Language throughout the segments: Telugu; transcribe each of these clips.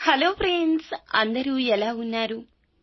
హలో ఫ్రెండ్స్, అందరూ ఎలా ఉన్నారు?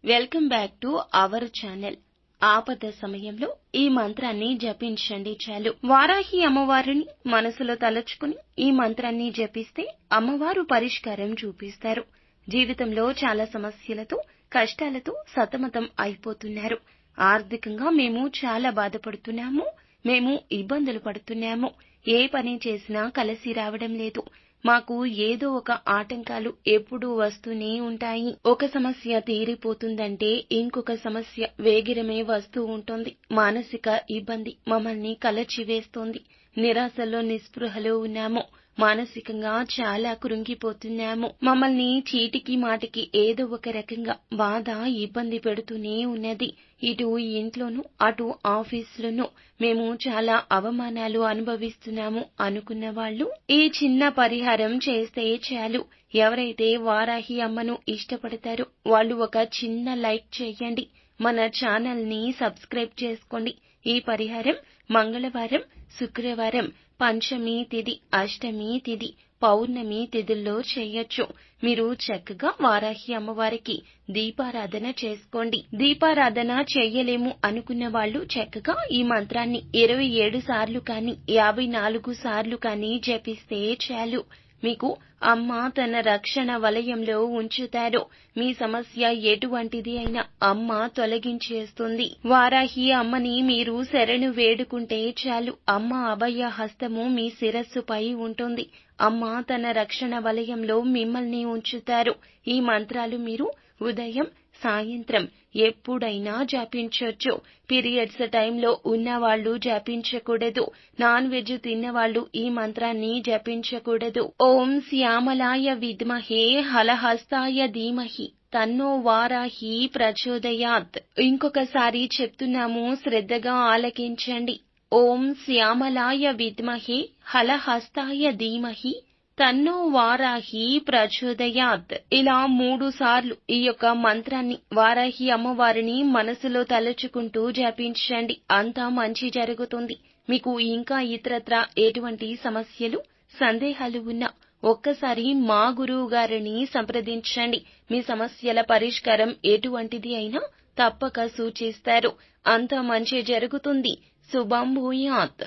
Welcome back to our channel. ఆపద సమయంలో ఈ మంత్రాన్ని జపించండి చాలు. వారాహి అమ్మవారిని మనసులో తలుచుకుని ఈ మంత్రాన్ని జపిస్తే అమ్మవారు పరిష్కారం చూపిస్తారు. జీవితంలో చాలా సమస్యలతో కష్టాలతో సతమతం అయిపోతున్నారు. ఆర్థికంగా మేము చాలా బాధపడుతున్నాము, మేము ఇబ్బందులు పడుతున్నాము, ఏ పని చేసినా కలిసి రావడం లేదు, మాకు ఏదో ఒక ఆటంకాలు ఎప్పుడూ వస్తూనే ఉంటాయి. ఒక సమస్య తీరిపోతుందంటే ఇంకొక సమస్య వేగిరమే వస్తూ ఉంటుంది. మానసిక ఇబ్బంది మమ్మల్ని కలచివేస్తోంది. నిరాశలో నిస్పృహలో ఉన్నాము. మానసికంగా చాలా కృంగిపోతున్నాము. మమ్మల్ని చీటికి మాటికి ఏదో ఒక రకంగా బాధ ఇబ్బంది పెడుతూనే ఉన్నది. ఇటు ఇంట్లోనూ అటు ఆఫీసులోనూ మేము చాలా అవమానాలు అనుభవిస్తున్నాము అనుకున్న వాళ్ళు ఈ చిన్న పరిహారం చేస్తే చాలు. ఎవరైతే వారాహి అమ్మను ఇష్టపడతారో వాళ్ళు ఒక చిన్న లైక్ చేయండి. మన ఛానల్ ని సబ్స్క్రైబ్ చేసుకోండి. ఈ పరిహారం మంగళవారం, శుక్రవారం, పంచమి తిథి, అష్టమి తిథి, పౌర్ణమి తిథుల్లో చేయొచ్చు. మీరు చక్కగా వారాహి అమ్మవారికి దీపారాధన చేసుకోండి. దీపారాధన చెయ్యలేము అనుకున్న వాళ్ళు చక్కగా ఈ మంత్రాన్ని 27 సార్లు కానీ 54 సార్లు కానీ జపిస్తే చాలు. మీకు అమ్మ తన రక్షణ వలయంలో ఉంచుతారు. మీ సమస్య ఎటువంటిది అయినా అమ్మ తొలగించేస్తుంది. వారాహి అమ్మని మీరు శరణు వేడుకుంటే చాలు. అమ్మ అభయ హస్తము మీ శిరస్సుపై ఉంటుంది. అమ్మ తన రక్షణ వలయంలో మిమ్మల్ని ఉంచుతారు. ఈ మంత్రాలు మీరు ఉదయం, సాయంత్రం ఎప్పుడైనా జపించొచ్చు. పీరియడ్స్ టైంలో ఉన్నవాళ్లు జపించకూడదు. నాన్ వెజ్ తిన్నవాళ్లు ఈ మంత్రాన్ని జపించకూడదు. ఓం శ్యామలాయ విద్మహే హలహస్తాయ ధీమహి తన్నో వారాహి ప్రచోదయాత్. ఇంకొకసారి చెప్తున్నాము, శ్రద్ధగా ఆలకించండి. ఓం శ్యామలాయ విద్మహే హలహస్తాయ ధీమహి తన్నో వారాహి ప్రచోదయాత్. ఇలా 3 సార్లు ఈ యొక్క మంత్రాన్ని వారాహి అమ్మవారిని మనసులో తలుచుకుంటూ జపించండి. అంతా మంచి జరుగుతుంది. మీకు ఇంకా ఇతరత్రా ఎటువంటి సమస్యలు, సందేహాలు ఉన్నా ఒక్కసారి మా గురువు గారిని సంప్రదించండి. మీ సమస్యల పరిష్కారం ఎటువంటిది అయినా తప్పక సూచిస్తారు. అంతా మంచి జరుగుతుంది. శుభం భూయాత్.